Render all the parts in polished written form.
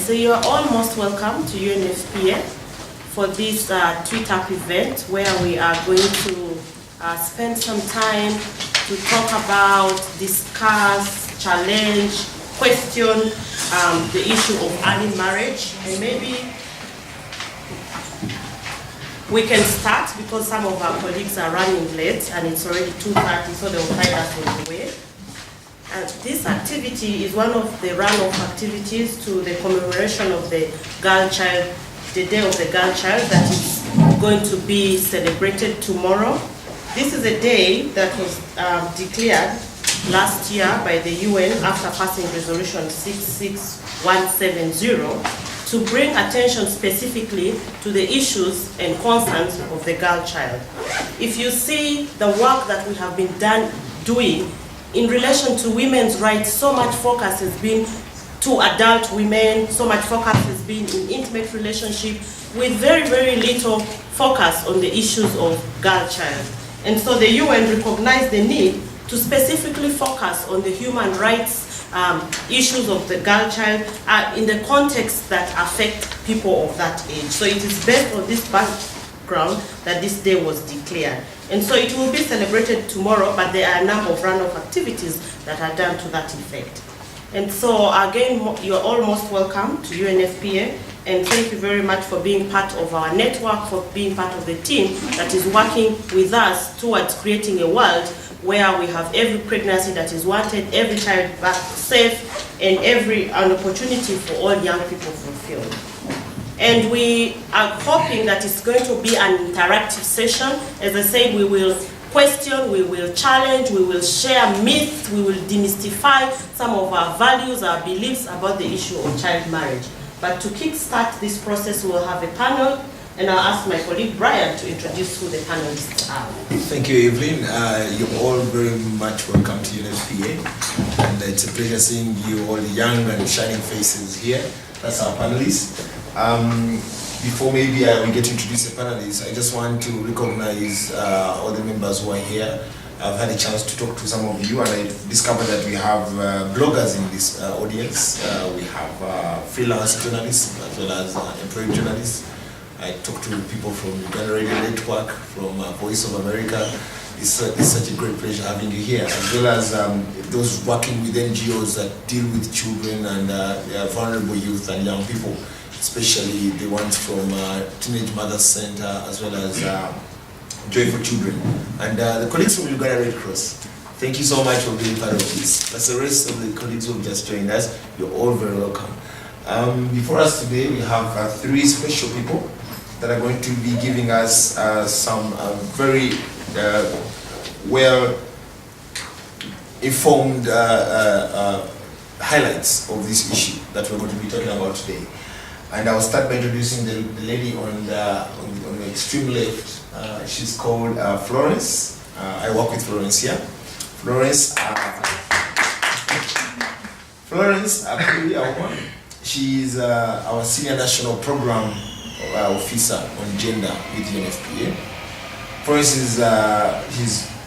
So you are all most welcome to UNFPA for this Tweetup event where we are going to spend some time to talk about, discuss, challenge, question the issue of early marriage. And maybe we can start because some of our colleagues are running late and it's already 2:30, so they will find us on the way. This activity is one of the run-off activities to the commemoration of the girl child, the Day of the Girl Child, that is going to be celebrated tomorrow. This is a day that was declared last year by the UN after passing resolution 66170 to bring attention specifically to the issues and concerns of the girl child. If you see the work that we have been doing in relation to women's rights, so much focus has been to adult women, so much focus has been in intimate relationship with very, very little focus on the issues of girl child. And so the UN recognized the need to specifically focus on the human rights issues of the girl child in the context that affect people of that age. So it is based on this background that this day was declared. And so it will be celebrated tomorrow, but there are a number of run-off activities that are done to that effect. And so again, you're all most welcome to UNFPA, and thank you very much for being part of our network, for being part of the team that is working with us towards creating a world where we have every pregnancy that is wanted, every child safe, and an opportunity for all young people fulfilled. And we are hoping that it's going to be an interactive session. As I said, we will question, we will challenge, we will share myths, we will demystify some of our values, our beliefs about the issue of child marriage. But to kickstart this process, we will have a panel, and I'll ask my colleague Brian to introduce who the panelists are. Thank you, Evelyn. You're all very much welcome to UNFPA, and it's a pleasure seeing you all young and shining faces here. That's our panelists. Before maybe we get to introduce the panelists, I just want to recognize all the members who are here. I've had a chance to talk to some of you, and I discovered that we have bloggers in this audience. We have freelance journalists as well as employed journalists. I talked to people from Uganda Radio Network, from Voice of America. It's such a great pleasure having you here, as well as those working with NGOs that deal with children and vulnerable youth and young people, especially the ones from Teenage Mothers Center, as well as Joy for Children, and the colleagues from Uganda Red Cross. Thank you so much for being part of this. That's the rest of the colleagues who have just joined us. You're all very welcome. Before us today, we have three special people that are going to be giving us some very well-informed highlights of this issue that we're going to be talking about today. And I'll start by introducing the lady on the extreme left. She's called Florence. I work with Florence here. Florence, she's our Senior National Program Officer on Gender with UNFPA. Florence is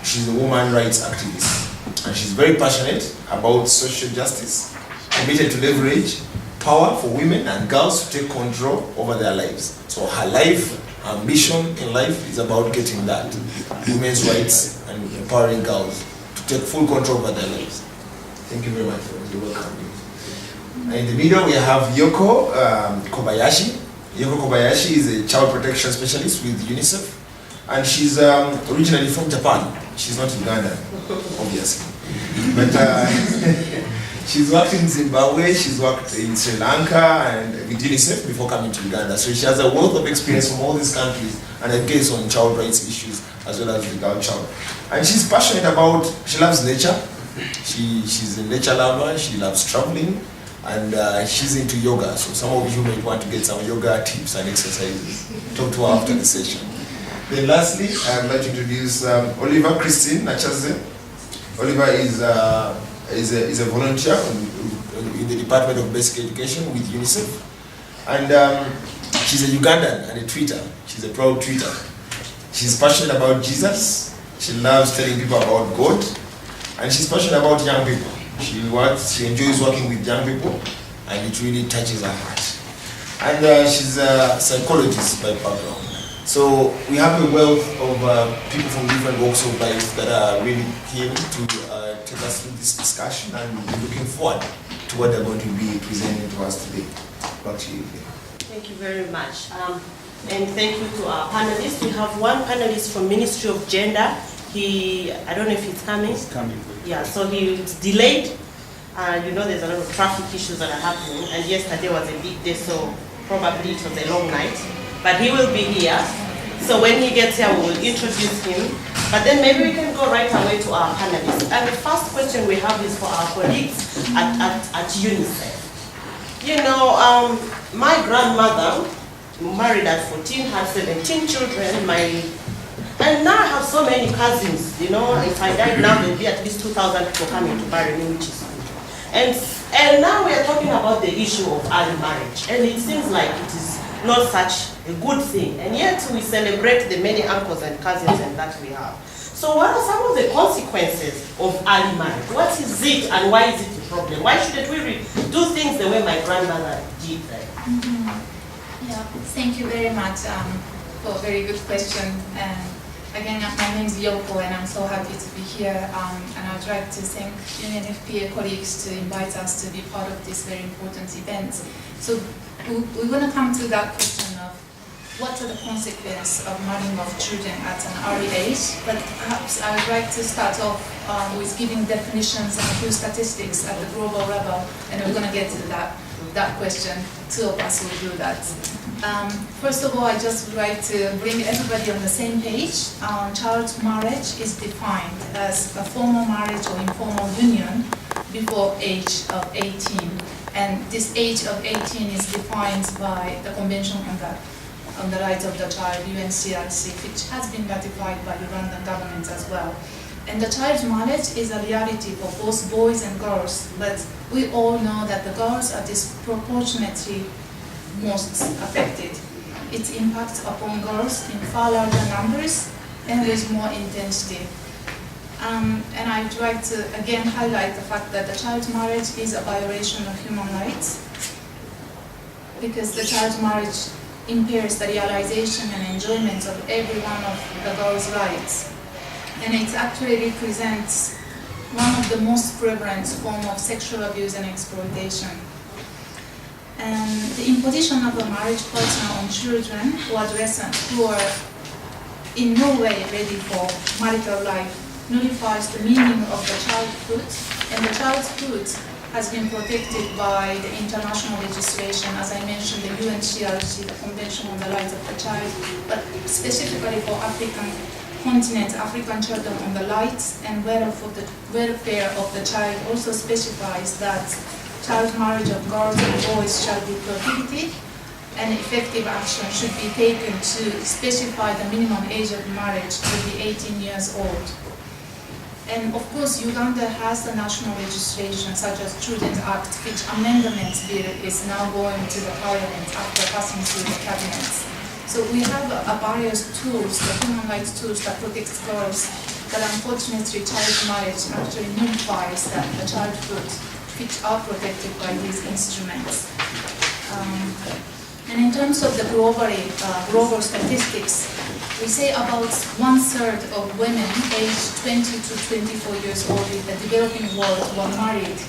she's a woman rights activist, and she's very passionate about social justice, committed to leverage power for women and girls to take control over their lives. So her life, her mission in life is about getting that, women's rights and empowering girls to take full control over their lives. Thank you very much. You're welcome. And in the middle we have Yoko Kobayashi. Yoko Kobayashi is a child protection specialist with UNICEF, and she's originally from Japan. She's not Ugandan, obviously. But she's worked in Zimbabwe, she's worked in Sri Lanka and with UNICEF before coming to Uganda. So she has a wealth of experience from all these countries and educates on child rights issues as well as the girl child. And she's passionate about, she loves nature. She's a nature lover, she loves traveling, and she's into yoga. So some of you might want to get some yoga tips and exercises. Talk to her after the session. Then lastly, I'd like to introduce Oliver Christine Nachaze. Oliver is a volunteer in the Department of Basic Education with UNICEF, and she's a Ugandan and a tweeter. She's a proud tweeter. She's passionate about Jesus. She loves telling people about God, and she's passionate about young people. She enjoys working with young people, and it really touches her heart. And she's a psychologist by background. So we have a wealth of people from different walks of life that are really keen to take us through this discussion, and we're looking forward to what they're going to be presenting to us today. Back to you. Thank you very much. And thank you to our panelists. We have one panelist from Ministry of Gender. I don't know if he's coming. He's coming. Yeah, so he's delayed. You know, there's a lot of traffic issues that are happening, and yesterday was a big day, so probably it was a long night. But he will be here. So when he gets here, we will introduce him. But then maybe we can go right away to our panelists. And the first question we have is for our colleagues at UNICEF. You know, my grandmother married at 14, had 17 children. And now I have so many cousins. You know, if I died now, there'll be at least 2,000 people coming to bury me, which is good. And now we are talking about the issue of early marriage. And it seems like it is not such a good thing. And yet we celebrate the many uncles and cousins and that we have. So what are some of the consequences of early marriage? What is it and why is it a problem? Why shouldn't we do things the way my grandmother did then? Yeah, thank you very much for a very good question. And again, my name is Yoko, and I'm so happy to be here. And I'd like to thank UNFPA colleagues to invite us to be part of this very important event. So we're going to come to that question of what are the consequences of marrying of children at an early age. But perhaps I would like to start off with giving definitions and a few statistics at the global level, and we're going to get to that question. Two of us will do that. First of all, I just would like to bring everybody on the same page. Child marriage is defined as a formal marriage or informal union before age of 18. And this age of 18 is defined by the Convention on the Rights of the Child, UNCRC, which has been ratified by the Ugandan government as well. And the child marriage is a reality for both boys and girls, but we all know that the girls are disproportionately most affected. Its impact upon girls in far larger numbers and with more intensity. And I'd like to again highlight the fact that the child marriage is a violation of human rights, because the child marriage impairs the realization and enjoyment of every one of the girl's rights. And it actually represents one of the most prevalent forms of sexual abuse and exploitation. And the imposition of a marriage partner on children or adolescents who are in no way ready for marital life nullifies the meaning of the childhood, and the childhood has been protected by the international legislation, as I mentioned, the UNCRC, the Convention on the Rights of the Child, but specifically for African continent, African Charter on the Rights and Welfare of the Child also specifies that child marriage of girls and boys shall be prohibited, and effective action should be taken to specify the minimum age of marriage to be 18 years old. And of course, Uganda has the national legislation such as Children's Act, which amendment bill is now going to the parliament after passing through the cabinet. So we have various tools, the human rights tools that protect girls, but unfortunately child marriage actually nullifies the childhood, which are protected by these instruments. And in terms of the global statistics, we say about 1/3 of women aged 20 to 24 years old in the developing world were married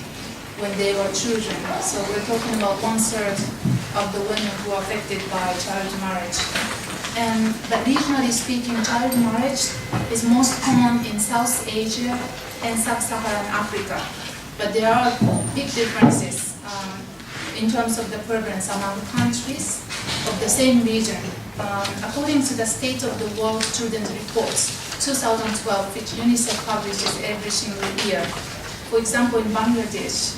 when they were children. So we're talking about 1/3 of the women who are affected by child marriage. But regionally speaking, child marriage is most common in South Asia and Sub-Saharan Africa. But there are big differences in terms of the prevalence among countries of the same region. According to the State of the World Children's Report 2012, which UNICEF publishes every single year, for example, in Bangladesh,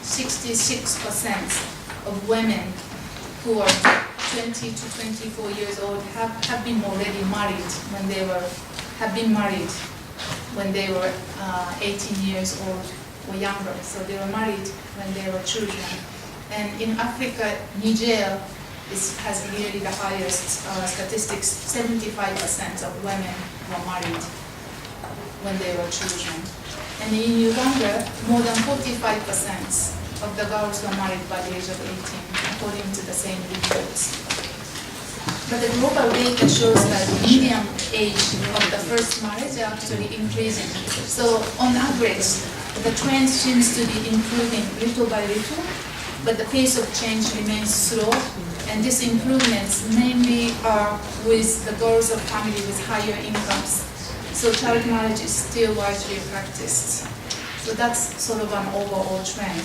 66% of women who are 20 to 24 years old have been already married when they were 18 years old or younger. So they were married when they were children. And in Africa, Niger has really the highest statistics. 75% of women were married when they were children. And in Uganda, more than 45% of the girls were married by the age of 18, according to the same reports. But the global data shows that the median age of the first marriage is actually increasing. So on average, the trend seems to be improving little by little, but the pace of change remains slow. And these improvements mainly are with the girls of family with higher incomes. So child marriage is still widely practiced. So that's sort of an overall trend.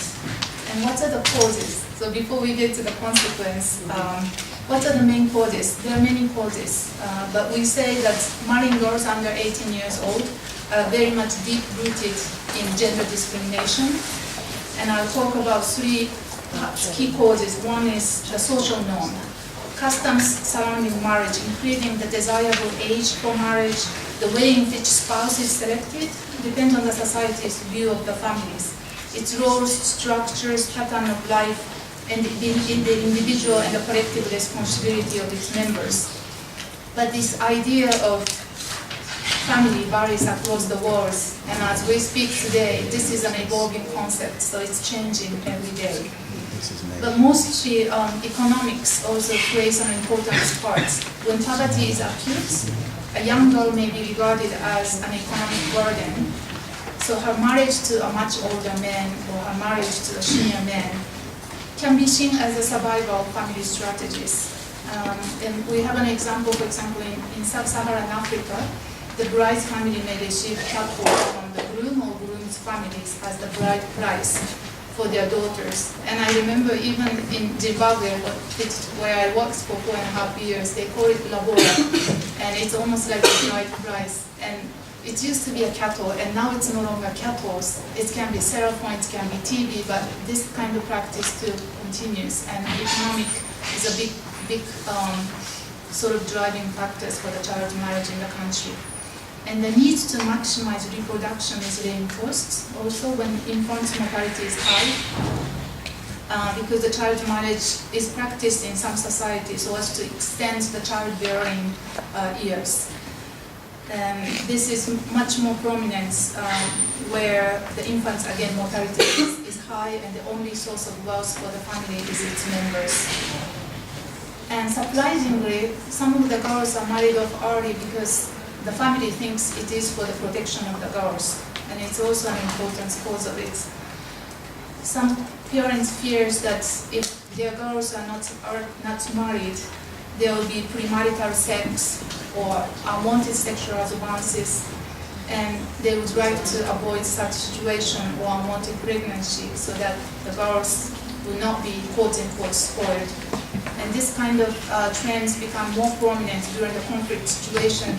And what are the causes? So before we get to the consequence, what are the main causes? There are many causes, but we say that marrying girls under 18 years old are very much deep-rooted in gender discrimination. And I'll talk about three key causes. One is the social norm. Customs surrounding marriage, including the desirable age for marriage, the way in which spouse is selected, depends on the society's view of the families. Its roles, structures, pattern of life, and in the individual and the collective responsibility of its members. But this idea of family varies across the world, and as we speak today, this is an evolving concept, so it's changing every day. But mostly economics also plays an important part. When poverty is acute, a young girl may be regarded as an economic burden, so her marriage to a much older man or her marriage to a senior man can be seen as a survival family strategies. And we have an example, for example, in sub-Saharan Africa, the bride's family may receive cattle from the groom or groom's families as the bride price for their daughters. And I remember even in Zimbabwe, where I worked for 4.5 years, they call it labora, and it's almost like a bride price. And it used to be a cattle, and now it's no longer cattle. It can be seraphim, it can be TV, but this kind of practice still continues. And economic is a big sort of driving factors for the child marriage in the country. And the need to maximize reproduction is reinforced also when infant mortality is high, because the child marriage is practiced in some societies so as to extend the childbearing years. This is much more prominent where the infants, again, mortality is high, and the only source of wealth for the family is its members. And surprisingly, some of the girls are married off early because the family thinks it is for the protection of the girls, and it's also an important cause of it. Some parents fear that if their girls are not married, there will be premarital sex or unwanted sexual advances, and they would like to avoid such situation or unwanted pregnancy so that the girls will not be quote-unquote spoiled. And this kind of trends become more prominent during the conflict situation.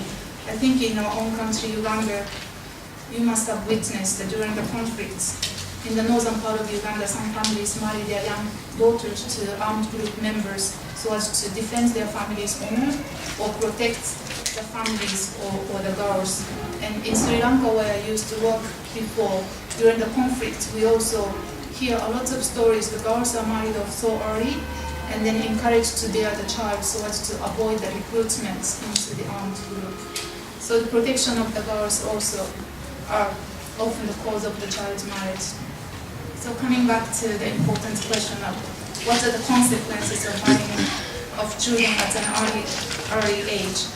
I think in our own country, Uganda, you must have witnessed that during the conflicts in the northern part of Uganda, some families marry their young daughters to armed group members so as to defend their family's honor or protect the families or the girls. And in Sri Lanka, where I used to work before, during the conflict, we also hear a lot of stories. The girls are married off so early and then encouraged to bear the child so as to avoid the recruitment into the armed group. So the protection of the girls also are often the cause of the child marriage. So coming back to the important question of what are the consequences of marrying of children at an early age.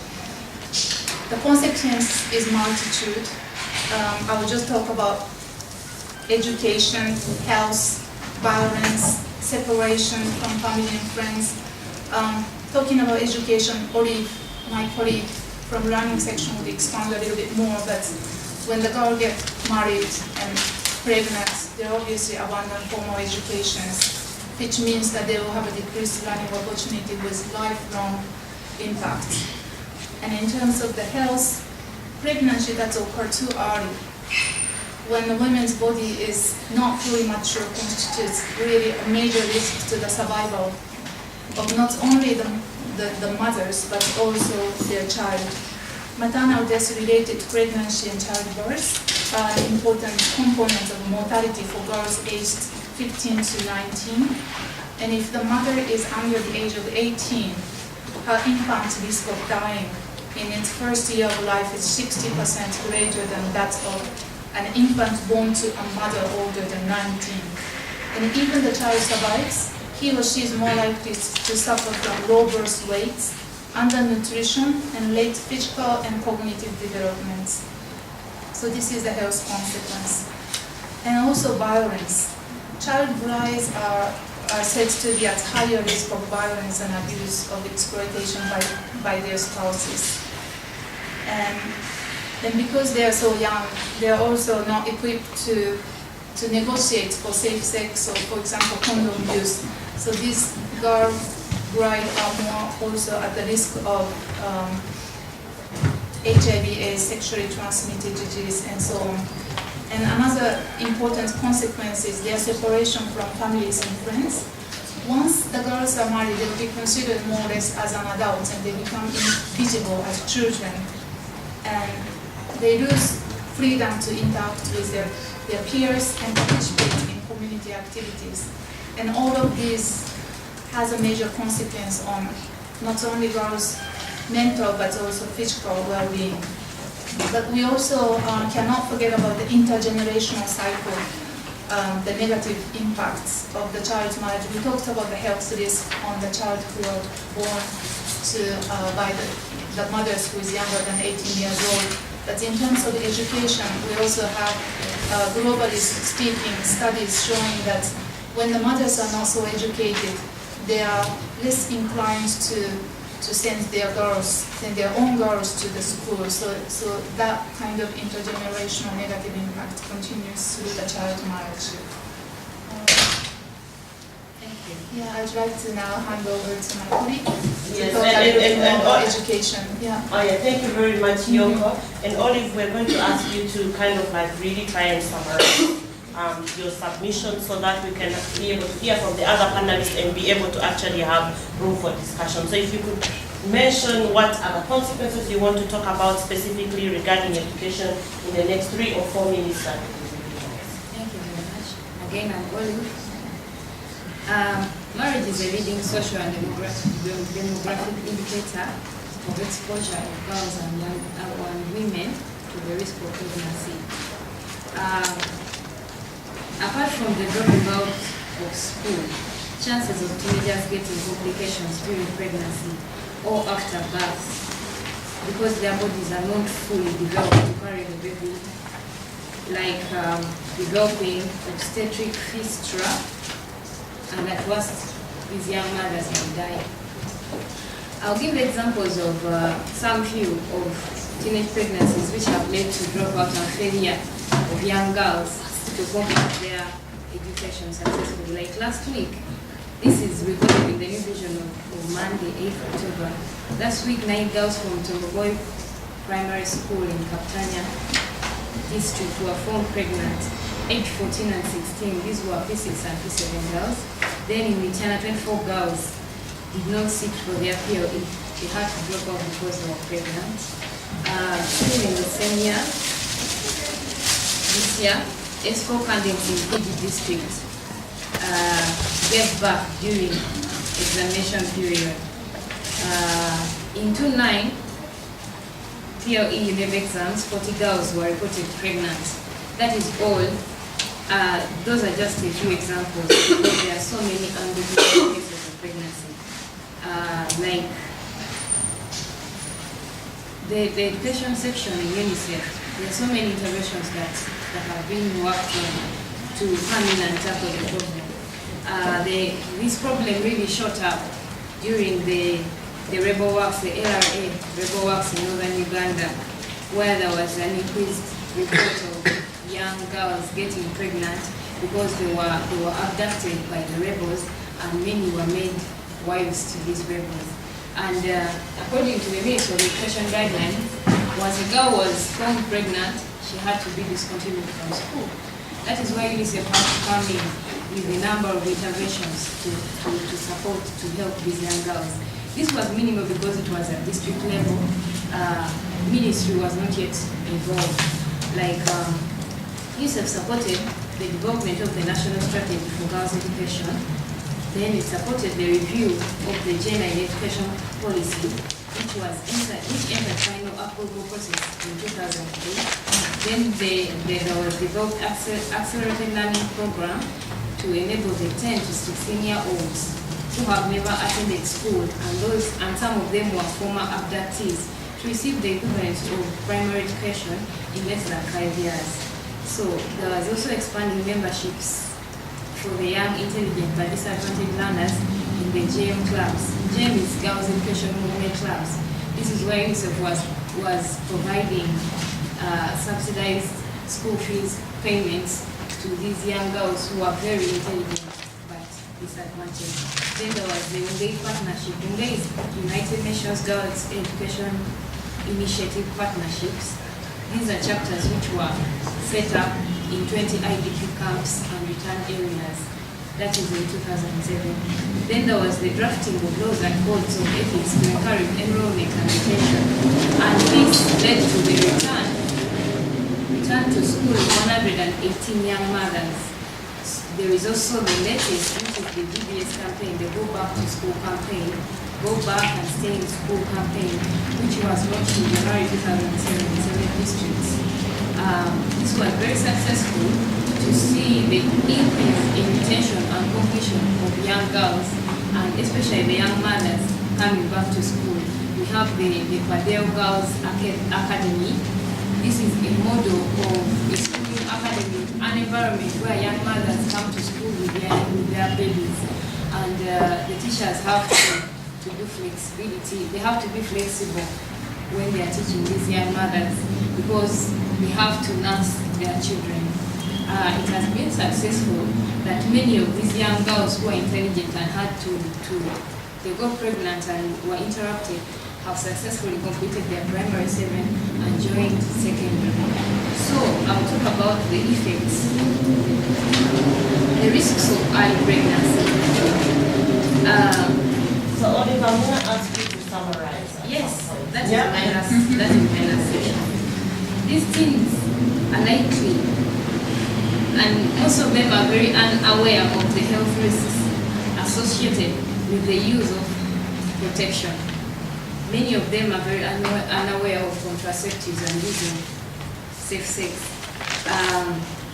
The consequence is multitude. I will just talk about education, health, violence, separation from family and friends. Talking about education, my colleague from learning section would expand a little bit more, but when the girl gets married and pregnant, they obviously abandon formal education, which means that they will have a decreased learning opportunity with lifelong impact. And in terms of the health, pregnancy that occurs too early, when the woman's body is not fully mature, constitutes really a major risk to the survival of not only the mothers, but also their child. Maternal deaths related to pregnancy and childbirth are an important component of mortality for girls aged 15 to 19. And if the mother is under the age of 18, her infant risk of dying in its first year of life is 60% greater than that of an infant born to a mother older than 19. And even the child survives, he or she is more likely to suffer from low birth weights, undernutrition, and late physical and cognitive developments. So this is the health consequence. And also violence. Child brides are said to be at higher risk of violence and abuse of exploitation by their spouses. And because they are so young, they are also not equipped to negotiate for safe sex or, for example, condom use. So these girl brides are more also at the risk of HIV/AIDS, sexually transmitted disease, and so on. And another important consequence is their separation from families and friends. Once the girls are married, they will be considered more or less as an adult, and they become invisible as children. And they lose freedom to interact with their peers and participate in community activities. And all of this has a major consequence on not only girls' mental but also physical well-being. But we also cannot forget about the intergenerational cycle, the negative impacts of the child's marriage. We talked about the health risk on the child who are born by the mothers who is younger than 18 years old. But in terms of education, we also have, globally speaking, studies showing that when the mothers are not so educated, they are less inclined to send their own girls to the school. So that kind of intergenerational negative impact continues through the child marriage. Thank you. Yeah, I'd like to now hand over to my colleague Yes, to talk a little bit more about education. Yeah. Oh yeah, thank you very much, Yoko. And Olive, we're going to ask you to kind of like really try and summarize your submission so that we can be able to hear from the other panelists and be able to actually have room for discussion. So if you could mention what are the consequences you want to talk about specifically regarding education in the next 3 or 4 minutes. That would be really nice. Thank you very much. Again, I'm Olive. Marriage is a leading social and demographic indicator of exposure of girls and women to the risk of pregnancy. Apart from the dropping out of school, chances of teenagers getting complications during pregnancy or after birth, because their bodies are not fully developed to carry the baby, like developing obstetric fistula, and at worst, these young mothers may die. I'll give examples of some few of teenage pregnancies which have led to dropout and failure of young girls to complete their education successfully. Like last week, this is recorded in the New Vision of Monday, 8th October. Last week, 9 girls from Tomboboy Primary School in Kaptanya district were found pregnant, age 14 and 16. These were P6 and P7 girls. Then in Michana, 24 girls did not sit for their POE. They had to drop out because they were pregnant. Still in the same year, this year, S4 candidates in PG district gave birth during examination period. In 2009, PLE UNEB exams, 40 girls were reported pregnant. That is all. Those are just a few examples because there are so many undocumented cases of pregnancy. Like the education section in UNICEF, there are so many interventions that have been worked on to come in and tackle the problem. This problem really shot up during the rebel works, the LRA rebel works in northern Uganda, where there was an increased report of young girls getting pregnant because they were abducted by the rebels, and many were made wives to these rebels. And according to the Ministry of Education guidelines, once a girl was found pregnant, she had to be discontinued from school. That is why UNICEF had to come in with a number of interventions to support, to help these young girls. This was minimal because it was at district level. Ministry was not yet involved. Like UNICEF supported the development of the national strategy for girls' education. Then it supported the review of the gender in education policy, which entered final approval process in 2008. Then there was developed accelerated learning program to to enable the 10 to 16-year-olds who have never attended school, and some of them were former abductees, to receive the equivalent of primary education in less than 5 years. So there was also expanding memberships for the young, intelligent but disadvantaged learners in the GM clubs. GM is Girls Education Movement Clubs. This is where UNICEF was providing subsidized school fees payments to these young girls who are very intelligent but disadvantaged. Then there was the UNGEI partnership. UNGEI is United Nations Girls Education Initiative partnerships. These are chapters which were set up in 20 IDP camps and return areas. That is in 2007. Then there was the drafting of laws and codes of ethics to encourage enrollment and retention. And this led to the return to school of 118 young mothers. There is also the latest, which is the GBS campaign, the Go Back to School campaign, Go Back and Stay in School campaign, which was launched in January 2007 in 7 districts. This was very successful to see the increase in retention and completion of young girls, and especially the young mothers coming back to school. We have the Padel Girls Academy. This is a model of a school academy, an environment where young mothers come to school with their babies, and the teachers have to do flexibility. They have to be flexible when they are teaching these young mothers, because they have to nurse their children. It has been successful that many of these young girls who are intelligent and had they got pregnant and were interrupted, have successfully completed their primary 7 and joined secondary. So I'll talk about the effects, the risks of early pregnancy. So Oliver, I'm going to ask you to summarize. Yes, that is my last section. These things are likely, and most of them are very unaware of the health risks associated with the use of protection. Many of them are very unaware of contraceptives and using safe sex.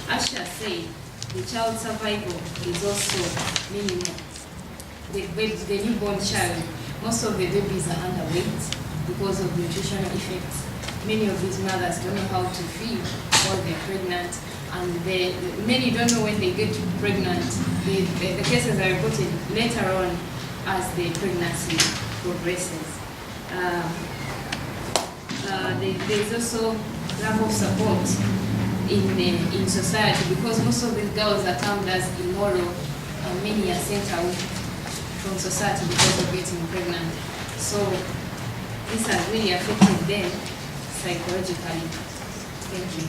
Asha said the child survival is also minimal. The newborn child, most of the babies are underweight because of nutritional effects. Many of these mothers don't know how to feed while they're pregnant, and many don't know when they get pregnant. The cases are reported later on as the pregnancy progresses. There's also lack of support in society, because most of these girls are termed as immoral, and many are sent away from society because of getting pregnant. So this has really affected them psychologically. Thank you.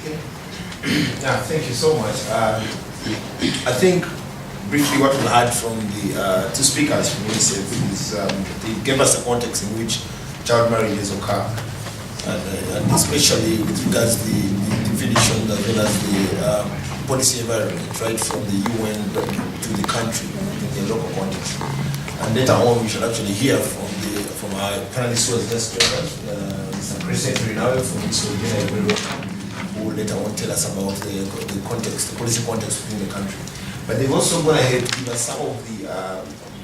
Okay. Yeah, thank you so much. I think briefly what we heard from the two speakers from UNICEF is they gave us a context in which child marriages occur, and especially with regards to the definition as well as the policy environment, right from the UN to the country in the local context. And later on, we should actually hear from our panelists who are guest speakers, Mr. Crescent Rinawe from who will later on tell us about the context, the policy context within the country. But they've also gone ahead to give us some of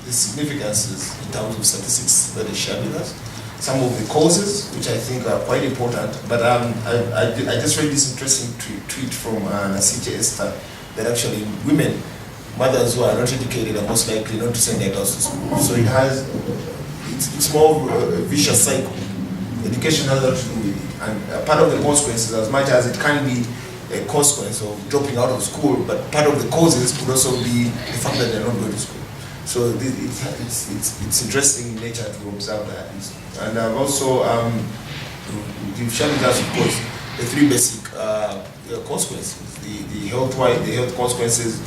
the significances in terms of statistics that they shared with us, some of the causes, which I think are quite important. But I just read this interesting tweet from Nasije Esther that actually women, mothers who are not educated are most likely not to send their girls to school. So it's more of a vicious cycle. Education has a lot to do with it. And part of the consequences, as much as it can be a consequence of dropping out of school, but part of the causes could also be the fact that they're not going to school. So it's interesting in nature to observe that. And I've also, you've shared with us, of course, the 3 basic consequences. The health consequences.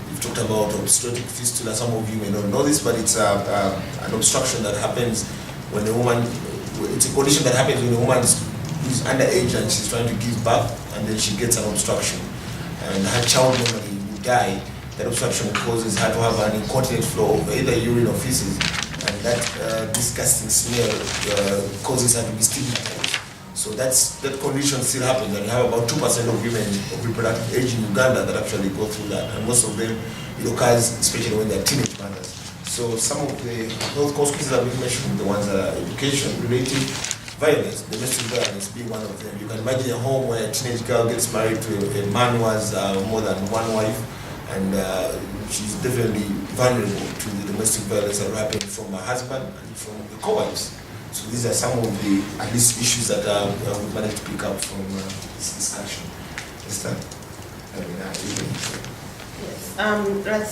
We've talked about obstetric fistula. Some of you may not know this, but it's an obstruction that happens when a woman, it's a condition that happens when a woman is underage and she's trying to give birth, and then she gets an obstruction. And her child normally will die. That obstruction causes her to have an incontinent flow of either urine or feces, and that disgusting smell causes her to be stigmatized. So So that condition still happens, and you have about 2% of women of reproductive age in Uganda that actually go through that, and most of them it occurs especially when they're teenage mothers. So some of the health consequences that we mentioned, the ones that are education-related, violence, domestic violence being one of them. You can imagine a home where a teenage girl gets married to a man who has more than one wife, and she's definitely vulnerable to the domestic violence that happen from her husband and from the co-wives. So these are some of the, at least, issues that we managed to pick up from this discussion. Yes.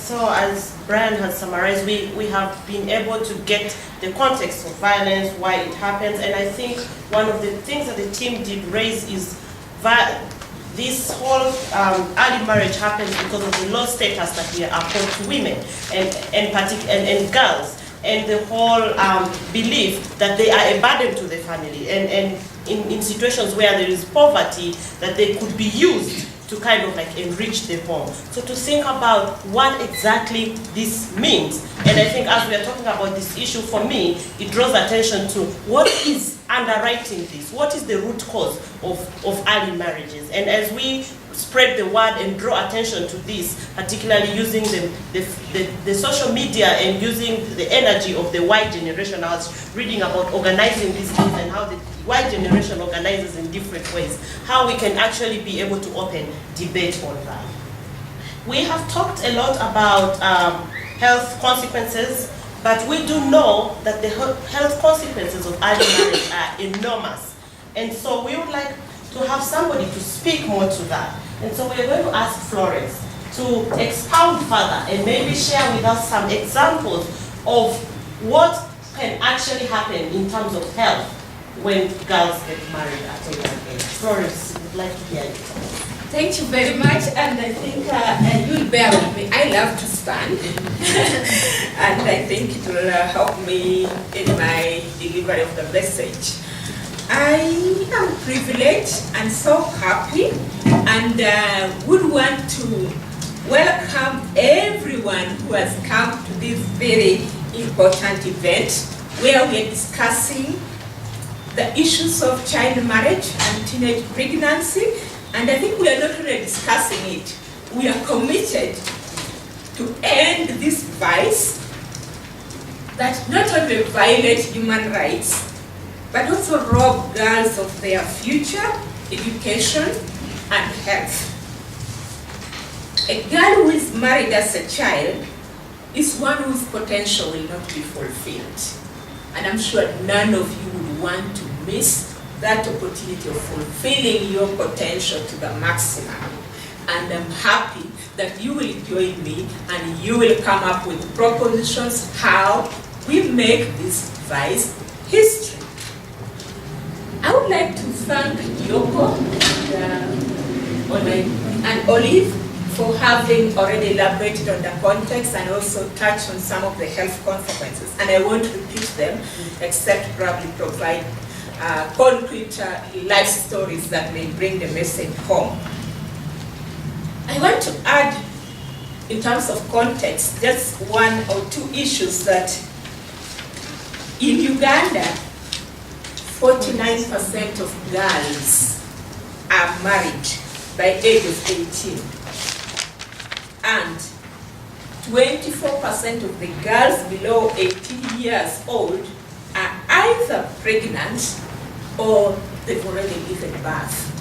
So as Brian has summarized, we have been able to get the context of violence, why it happens, and I think one of the things that the team did raise is this whole early marriage happens because of the low status that we accord to women and girls, and the whole belief that they are a burden to the family, and in situations where there is poverty, that they could be used to kind of like enrich the home. So to think about what exactly this means, and I think as we are talking about this issue, for me, it draws attention to what is underwriting this, what is the root cause of early marriages. And as we spread the word and draw attention to this, particularly using the social media and using the energy of the Y generation, I was reading about organizing these things and how the Y generation organizes in different ways, how we can actually be able to open debate on that. We have talked a lot about health consequences, but we do know that the health consequences of early marriage are enormous. And so we would like to have somebody to speak more to that. And so we're going to ask Florence to expound further and maybe share with us some examples of what can actually happen in terms of health when girls get married at a young age. Florence, would like to hear you. Thank you very much, and I think you'll bear with me. I love to stand, and I think it will help me in my delivery of the message. I am privileged and so happy, and would want to welcome everyone who has come to this very important event where we are discussing the issues of child marriage and teenage pregnancy. And I think we are not only discussing it, we are committed to end this vice that not only violates human rights, but also rob girls of their future, education, and health. A girl who is married as a child is one whose potential will not be fulfilled. And I'm sure none of you would want to miss that opportunity of fulfilling your potential to the maximum. And I'm happy that you will join me and you will come up with propositions how we make this vice history. I would like to thank Yoko and Olive for having already elaborated on the context and also touched on some of the health consequences. And I won't repeat them, except probably provide concrete life stories that may bring the message home. I want to add, in terms of context, just one or two issues that in Uganda, 49% of girls are married by age of 18. And 24% of the girls below 18 years old are either pregnant or they've already given birth.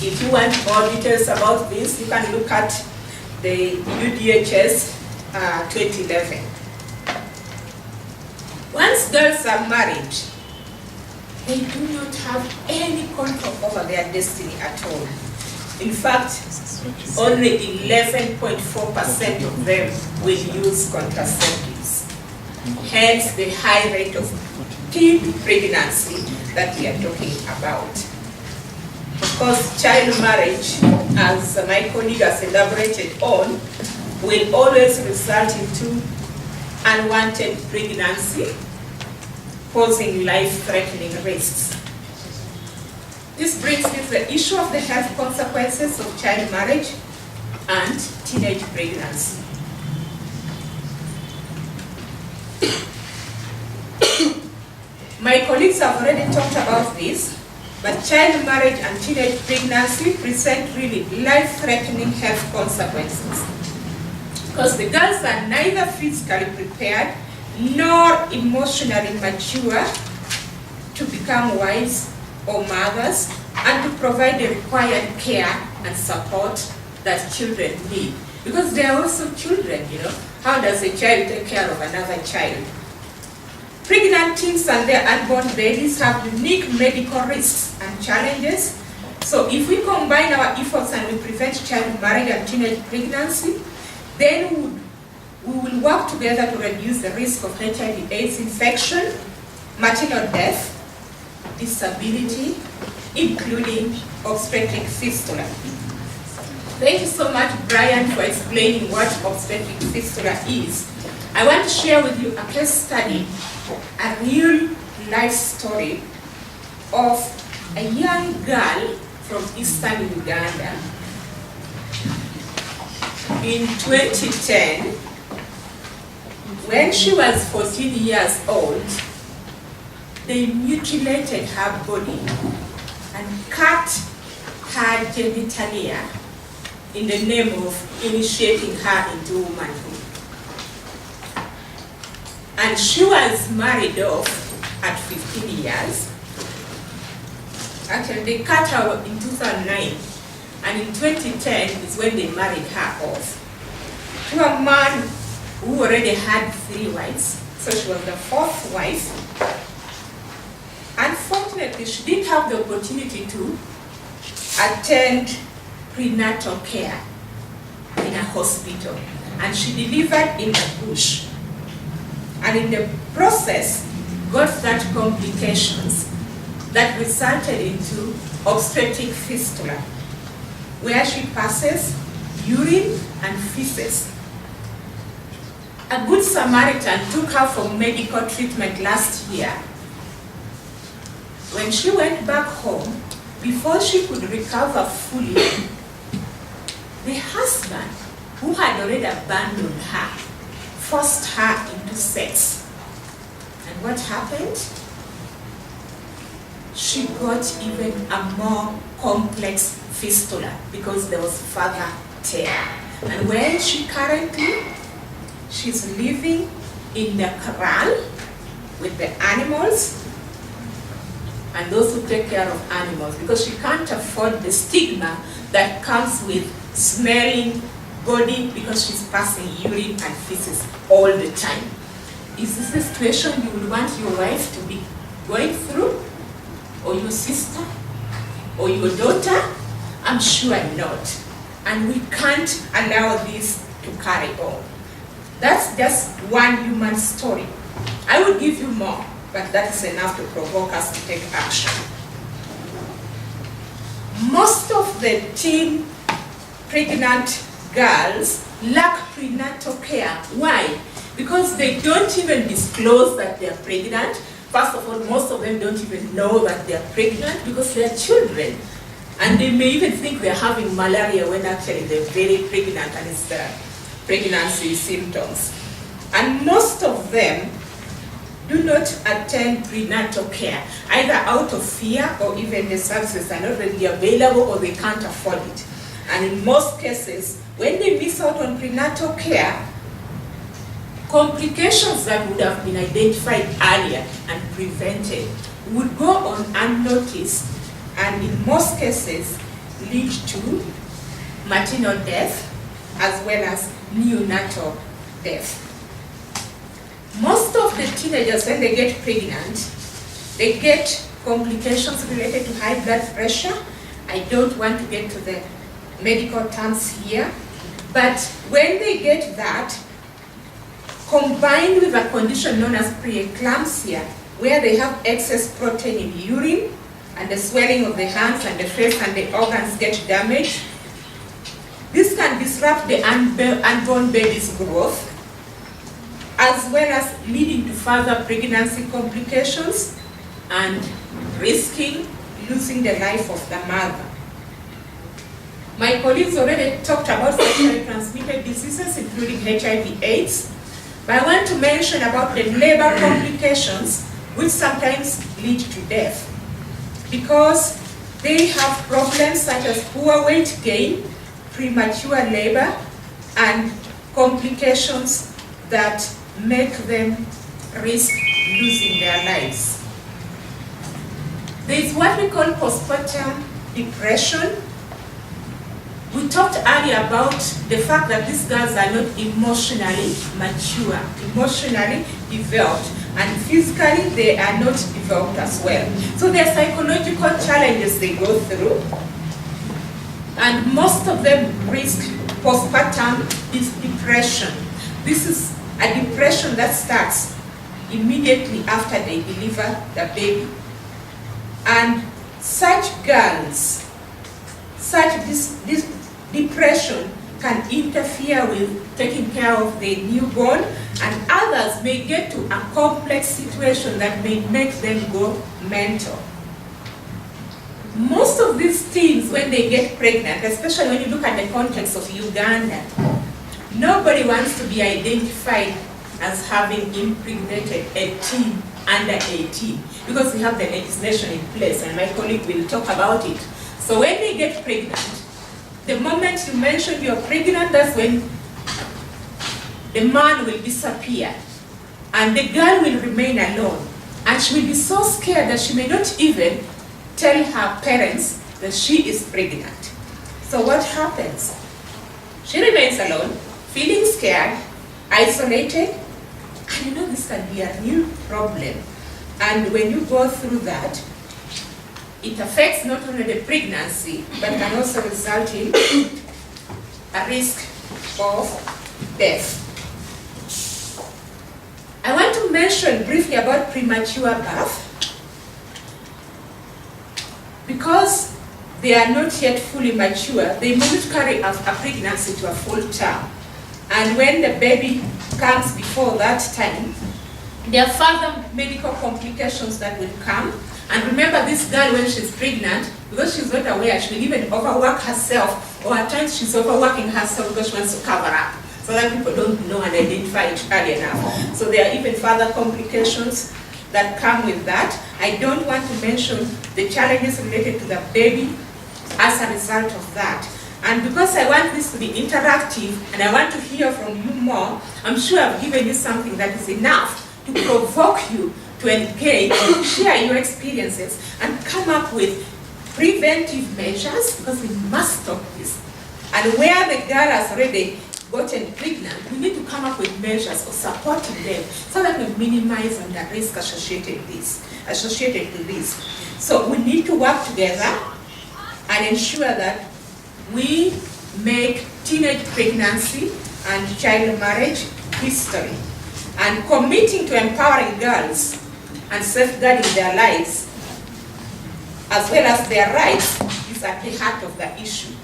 If you want more details about this, you can look at the UDHS 2011. Once girls are married, they do not have any control over their destiny at all. In fact, only 11.4% of them will use contraceptives. Hence the high rate of teen pregnancy that we are talking about. Of course, child marriage, as my colleague has elaborated on, will always result into unwanted pregnancy, posing life-threatening risks. This brings me to the issue of the health consequences of child marriage and teenage pregnancy. My colleagues have already talked about this, but child marriage and teenage pregnancy present really life-threatening health consequences. Because the girls are neither physically prepared nor emotionally mature to become wives or mothers and to provide the required care and support that children need. Because they are also children, you know. How does a child take care of another child? Pregnant teens and their unborn babies have unique medical risks and challenges. So if we combine our efforts and we prevent child marriage and teenage pregnancy, then we will work together to reduce the risk of HIV/AIDS infection, maternal death, disability, including obstetric fistula. Thank you so much, Brian, for explaining what obstetric fistula is. I want to share with you a case study, a real life story of a young girl from eastern Uganda. In 2010, when she was 14 years old, they mutilated her body and cut her genitalia in the name of initiating her into womanhood. And she was married off at 15 years. Actually, they cut her in 2009, and in 2010 is when they married her off to a man who already had 3 wives, so she was the 4th wife. Unfortunately, she didn't have the opportunity to attend prenatal care in a hospital, and she delivered in the bush. And in the process, got that complications that resulted into obstetric fistula, where she passes urine and feces. A good Samaritan took her for medical treatment last year. When she went back home, before she could recover fully, the husband, who had already abandoned her, forced her into sex. And what happened? She got even a more complex fistula because there was further tear. And where is she currently? She's living in the corral with the animals and those who take care of animals, because she can't afford the stigma that comes with smelling body because she's passing urine and feces all the time. Is this the situation you would want your wife to be going through? Or your sister? Or your daughter? I'm sure not. And we can't allow this to carry on. That's just one human story. I would give you more, but that is enough to provoke us to take action. Most of the teen pregnant girls lack prenatal care. Why? Because they don't even disclose that they're pregnant. First of all, most of them don't even know that they're pregnant because they're children. And they may even think they're having malaria when actually they're very pregnant and it's the pregnancy symptoms. And most of them do not attend prenatal care, either out of fear or even the services are not readily available or they can't afford it. And in most cases, when they miss out on prenatal care, complications that would have been identified earlier and prevented would go on unnoticed and in most cases lead to maternal death as well as neonatal death. Most of the teenagers, when they get pregnant, they get complications related to high blood pressure. I don't want to get to the medical terms here, but when they get that, combined with a condition known as preeclampsia, where they have excess protein in urine and the swelling of the hands and the face and the organs get damaged, this can disrupt the unborn baby's growth, as well as leading to further pregnancy complications and risking losing the life of the mother. My colleagues already talked about sexually transmitted diseases, including HIV/AIDS, but I want to mention about the labor complications, which sometimes lead to death. because they have problems such as poor weight gain, premature labor, and complications that make them risk losing their lives. There is what we call postpartum depression. We talked earlier about the fact that these girls are not emotionally mature, emotionally developed, and physically they are not developed as well. So there are psychological challenges they go through, and most of them risk postpartum depression. This is a depression that starts immediately after they deliver the baby. And such girls, this depression can interfere with taking care of the newborn, and others may get to a complex situation that may make them go mental. Most of these teens, when they get pregnant, especially when you look at the context of Uganda, nobody wants to be identified as having impregnated a teen under 18, because we have the legislation in place, and my colleague will talk about it. So when they get pregnant, the moment you mention you're pregnant, that's when the man will disappear, and the girl will remain alone, and she will be so scared that she may not even tell her parents that she is pregnant. So what happens? She remains alone, feeling scared, isolated, and you know this can be a real problem. And when you go through that, it affects not only the pregnancy, but can also result in a risk of death. I want to mention briefly about premature birth. Because they are not yet fully mature, they may not carry a pregnancy to a full term. And when the baby comes before that time, there are further medical complications that will come. And remember, this girl, when she's pregnant, because she's not aware, she will even overwork herself, or at times she's overworking herself because she wants to cover up, so that people don't know and identify it early enough. So there are even further complications that come with that. I don't want to mention the challenges related to the baby as a result of that. And because I want this to be interactive and I want to hear from you more, I'm sure I've given you something that is enough to provoke you to engage, share your experiences, and come up with preventive measures, because we must stop this. And where the girl has already gotten pregnant, we need to come up with measures of supporting them so that we minimize on the risk associated to this. So we need to work together and ensure that we make teenage pregnancy and child marriage history. And committing to empowering girls and safeguarding their lives as well as their rights is at the heart of the issue.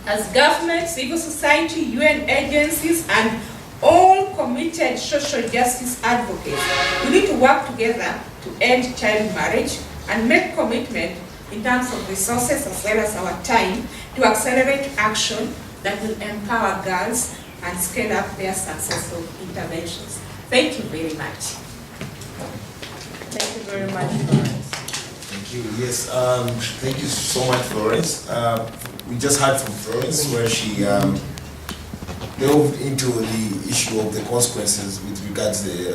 As government, civil society, UN agencies, and all committed social justice advocates, we need to work together to end child marriage and make commitment in terms of resources as well as our time to accelerate action that will empower girls and scale up their successful interventions. Thank you very much. Thank you very much, Florence. Thank you. Yes, thank you so much, Florence. We just heard from Florence where she delved into the issue of the consequences with regards to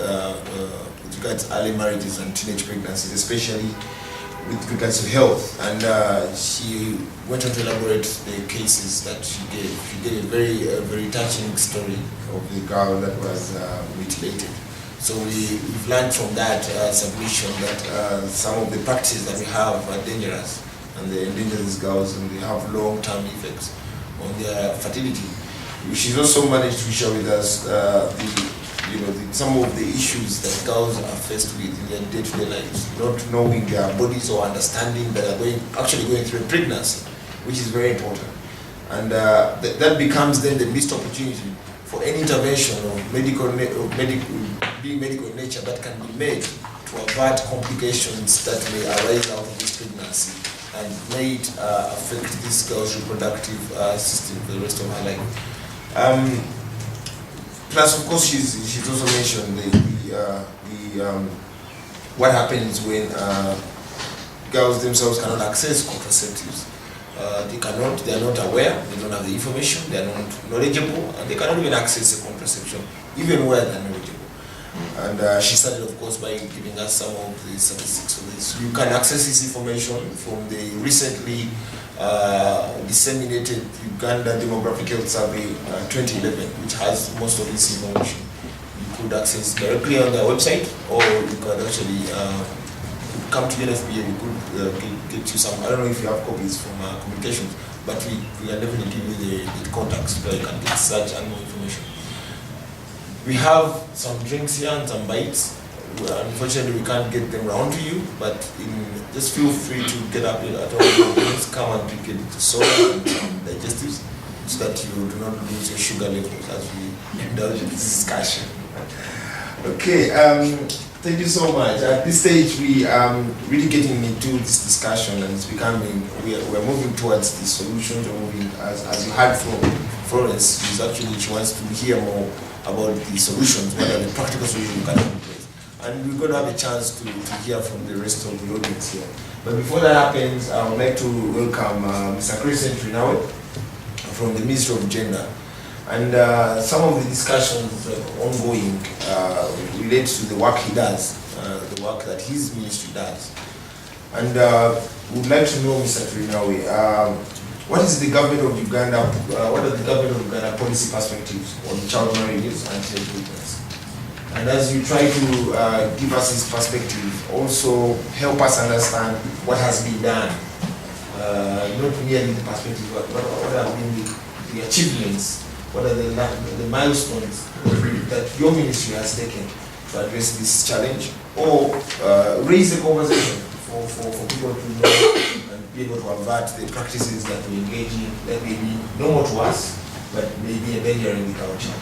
early marriages and teenage pregnancies, especially with regards to health. And she went on to elaborate the cases that she gave. She gave a very touching story of the girl that was mutilated. So we've learned from that submission that some of the practices that we have are dangerous, and they endanger these girls, and they have long-term effects on their fertility. She's also managed to share with us some of the issues that girls are faced with in their day-to-day lives, not knowing their bodies or understanding that are actually going through a pregnancy, which is very important. And that becomes then the missed opportunity for any intervention of medical in nature that can be made to avert complications that may arise out of this pregnancy and may affect this girl's reproductive system for the rest of her life. Plus, of course, she's also mentioned what happens when girls themselves cannot access contraceptives. They are not aware, they don't have the information, they are not knowledgeable, and they cannot even access the contraception, even where they are knowledgeable. And she started, of course, by giving us some of the statistics for this. You can access this information from the recently disseminated Uganda Demographic Health Survey 2011, which has most of this information. You could access directly on their website, or you could actually come to UNFPA. We could get you some. I don't know if you have copies from communications, but we can definitely give you the contacts where you can get such and more information. We have some drinks here and some bites. Unfortunately, we can't get them round to you, but just feel free to get up at all times. Come and pick it soda and digestives, so that you do not lose your sugar levels as we indulge in this discussion. Okay, thank you so much. At this stage, we are really getting into this discussion, and it's becoming, we're moving towards the solutions. We're moving, as you heard from Florence, she wants to hear more about the solutions, what are the practical solutions we can put in place. And we're going to have a chance to hear from the rest of the audience here. But before that happens, I would like to welcome Mr. Christian Trinawe from the Ministry of Gender. And some of the discussions ongoing relate to the work he does, the work that his ministry does. And we would like to know, Mr. Trinawe, what is the government of Uganda, what are the government of Uganda policy perspectives on child marriages and child witness? And as you try to give us this perspective, also help us understand what has been done, not merely the perspective, but what have been the achievements, what are the milestones that your ministry has taken to address this challenge, or raise the conversation for people to know and be able to avert the practices that we engage in that may be normal to us, but may be endangering the culture.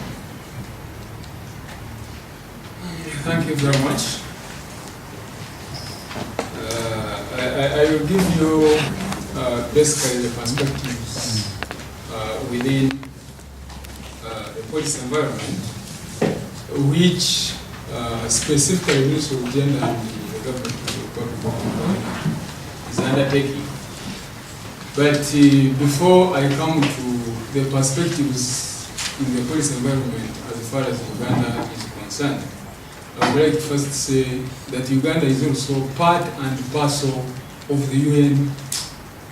Thank you very much. I will give you basically the perspectives within the policy environment, which specifically Ministry of Gender and the government is undertaking. But before I come to the perspectives in the policy environment as far as Uganda is concerned, I would like to first say that Uganda is also part and parcel of the UN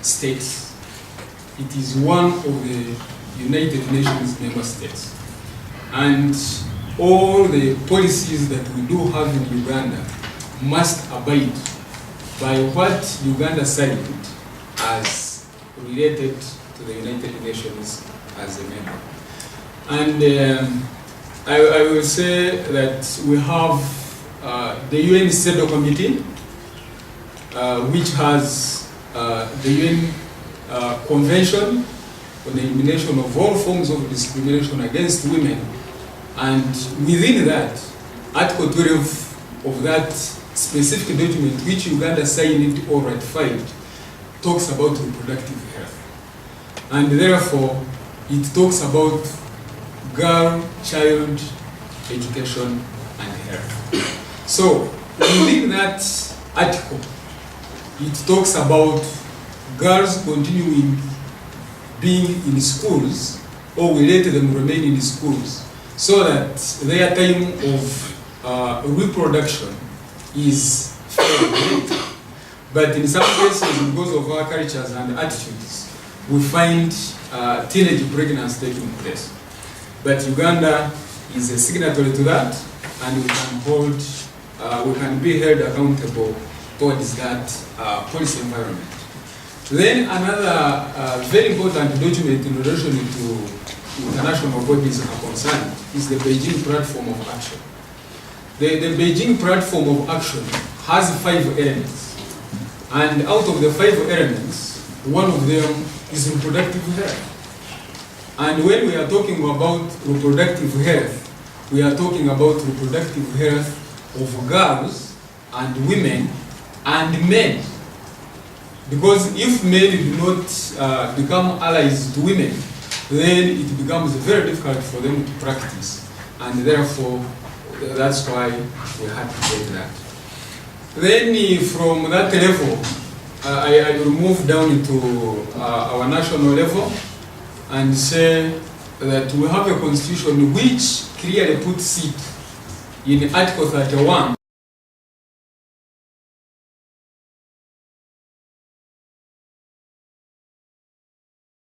states. It is one of the United Nations member states. And all the policies that we do have in Uganda must abide by what Uganda signed as related to the United Nations as a member. And I will say that we have the UN CEDAW Committee, which has the UN Convention on the Elimination of All Forms of Discrimination Against Women, and within that, Article 12 of that specific document, which Uganda signed or ratified, talks about reproductive health. And therefore, it talks about girl, child, education, and health. So, within that article, it talks about girls continuing being in schools, or we let them remain in schools, so that their time of reproduction is fairly late. But in some cases, because of our cultures and attitudes, we find teenage pregnancy taking place. But Uganda is a signatory to that, and we can be held accountable towards that policy environment. Then another very important document in relation to international bodies are concerned is the Beijing Platform of Action. The Beijing Platform of Action has 5 elements, and out of the 5 elements, one of them is reproductive health. And when we are talking about reproductive health, we are talking about reproductive health of girls and women and men. Because if men do not become allies to women, then it becomes very difficult for them to practice. And therefore, that's why we had to get that. Then from that level, I will move down to our national level and say that we have a constitution which clearly puts it in Article 31